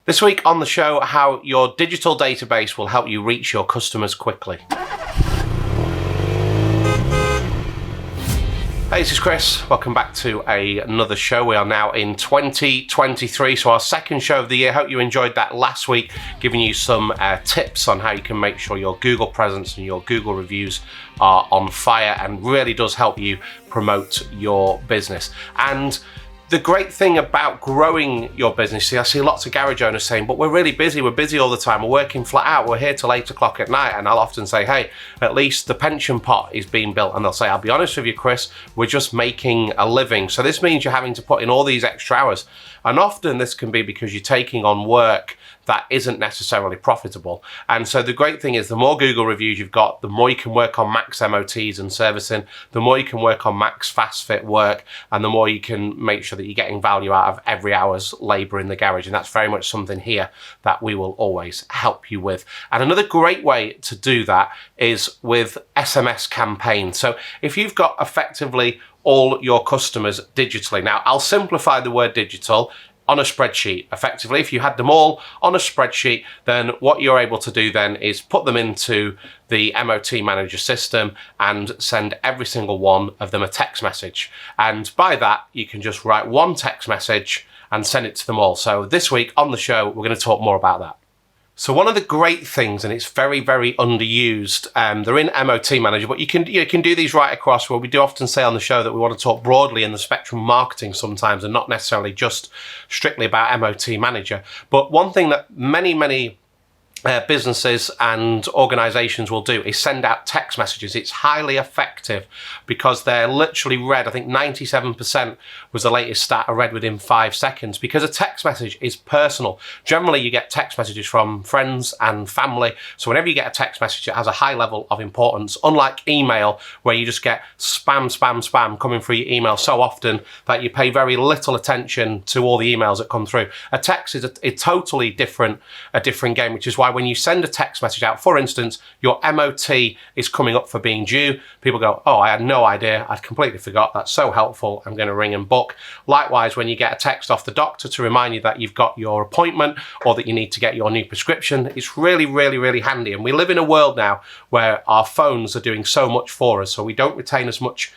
This week on the show, how your digital database will help you reach your customers quickly. Hey, this is Chris. Welcome back to another show. We are now in 2023, so our second show of the year. Hope you enjoyed that last week, giving you some tips on how you can make sure your Google presence and your Google reviews are on fire and really does help you promote your business. And the great thing about growing your business, I see lots of garage owners saying, but we're really busy, we're busy all the time, we're working flat out, we're here till 8 o'clock at night. And I'll often say, hey, at least the pension pot is being built. And they'll say, I'll be honest with you, Chris, we're just making a living. So this means you're having to put in all these extra hours. And often this can be because you're taking on work that isn't necessarily profitable. And so the great thing is the more Google reviews you've got, the more you can work on max MOTs and servicing, the more you can work on max fast fit work, and the more you can make sure that you're getting value out of every hour's labor in the garage. And that's very much something here that we will always help you with. And another great way to do that is with SMS campaigns. So if you've got effectively all your customers digitally, now I'll simplify the word digital, on a spreadsheet. Effectively, if you had them all on a spreadsheet, then what you're able to do then is put them into the MOT Manager system and send every single one of them a text message. And by that, you can just write one text message and send it to them all. So this week on the show, we're going to talk more about that. So one of the great things, and it's very, very underused, they're in MOT Manager, but you can do these right across. Well, we do often say on the show that we want to talk broadly in the spectrum of marketing sometimes, and not necessarily just strictly about MOT Manager. But one thing that many businesses and organizations will do is send out text messages. It's highly effective because they're literally read. I think 97% was the latest stat I read within 5 seconds, because a text message is personal. Generally, you get text messages from friends and family. So whenever you get a text message, it has a high level of importance, unlike email, where you just get spam coming through your email so often that you pay very little attention to all the emails that come through. A text is a totally different game, which is why when you send a text message out, for instance, your MOT is coming up for being due, people go, oh, I had no idea, I'd completely forgot, that's so helpful, I'm going to ring and book. Likewise, when you get a text off the doctor to remind you that you've got your appointment or that you need to get your new prescription, it's really, really, really handy. And we live in a world now where our phones are doing so much for us, so we don't retain as much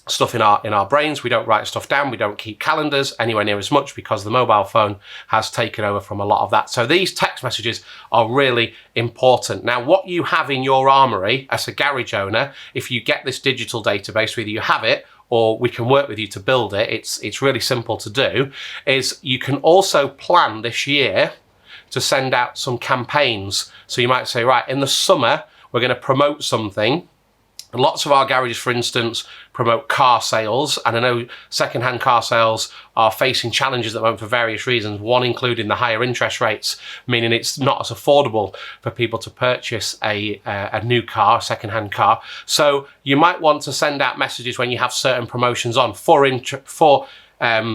stuff in our brains. We don't write stuff down. We don't keep calendars anywhere near as much because the mobile phone has taken over from a lot of that. So these text messages are really important. Now, what you have in your armory as a garage owner, if you get this digital database, whether you have it or we can work with you to build it, it's really simple to do, is you can also plan this year to send out some campaigns. So you might say, right, in the summer, we're going to promote something. Lots of our garages, for instance, promote car sales, and I know second-hand car sales are facing challenges at the moment for various reasons, one including the higher interest rates, meaning it's not as affordable for people to purchase a new car, a second-hand car. So you might want to send out messages when you have certain promotions on.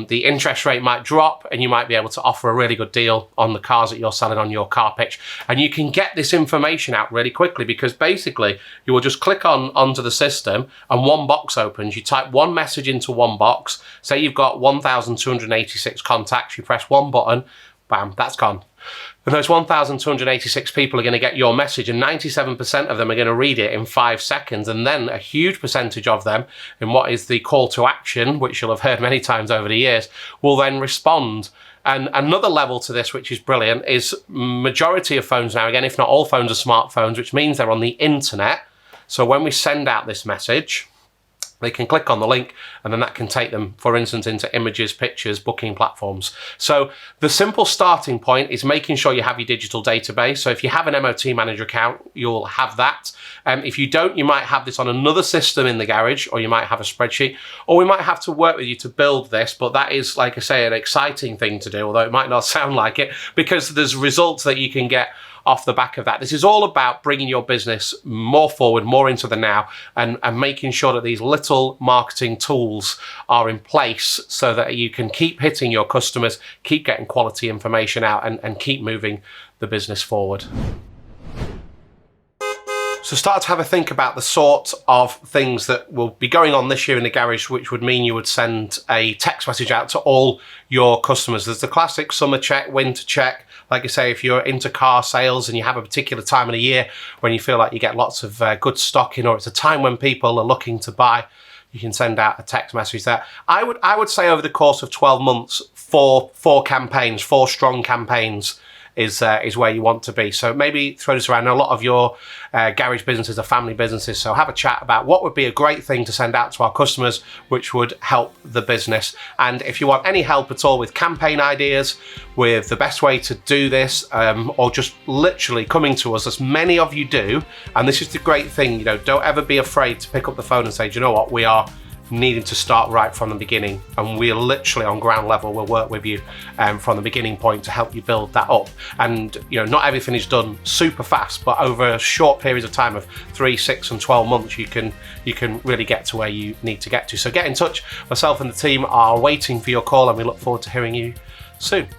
The interest rate might drop and you might be able to offer a really good deal on the cars that you're selling on your car pitch. And you can get this information out really quickly because basically you will just click onto the system and one box opens. You type one message into one box. Say you've got 1,286 contacts. You press one button, bam, that's gone. And those 1,286 people are going to get your message, and 97% of them are going to read it in 5 seconds. And then a huge percentage of them, in what is the call to action, which you'll have heard many times over the years, will then respond. And another level to this, which is brilliant, is majority of phones now, again, if not all phones are smartphones, which means they're on the internet. So when we send out this message, they can click on the link and then that can take them, for instance, into images, pictures, booking platforms. So the simple starting point is making sure you have your digital database. So if you have an MOT Manager account, you'll have that. If you don't, you might have this on another system in the garage, or you might have a spreadsheet, or we might have to work with you to build this. But that is, like I say, an exciting thing to do, although it might not sound like it, because there's results that you can get off the back of that. This is all about bringing your business more forward, more into the now, and making sure that these little marketing tools are in place so that you can keep hitting your customers, keep getting quality information out, and keep moving the business forward. So start to have a think about the sort of things that will be going on this year in the garage, which would mean you would send a text message out to all your customers. There's the classic summer check, winter check. Like I say, if you're into car sales and you have a particular time of the year when you feel like you get lots of good stock in, or it's a time when people are looking to buy, you can send out a text message there. I would say over the course of 12 months, four campaigns, 4 strong campaigns is where you want to be. So maybe throw this around. Now, a lot of your garage businesses are family businesses, so have a chat about what would be a great thing to send out to our customers, which would help the business. And if you want any help at all with campaign ideas, with the best way to do this, or just literally coming to us, as many of you do, and this is the great thing, don't ever be afraid to pick up the phone and say, do you know what, we are needing to start right from the beginning, and we're literally on ground level. We'll work with you from the beginning point to help you build that up. And not everything is done super fast, but over a short period of time of 3, 6 and 12 months, you can really get to where you need to get to. So get in touch. Myself and the team are waiting for your call, and we look forward to hearing you soon.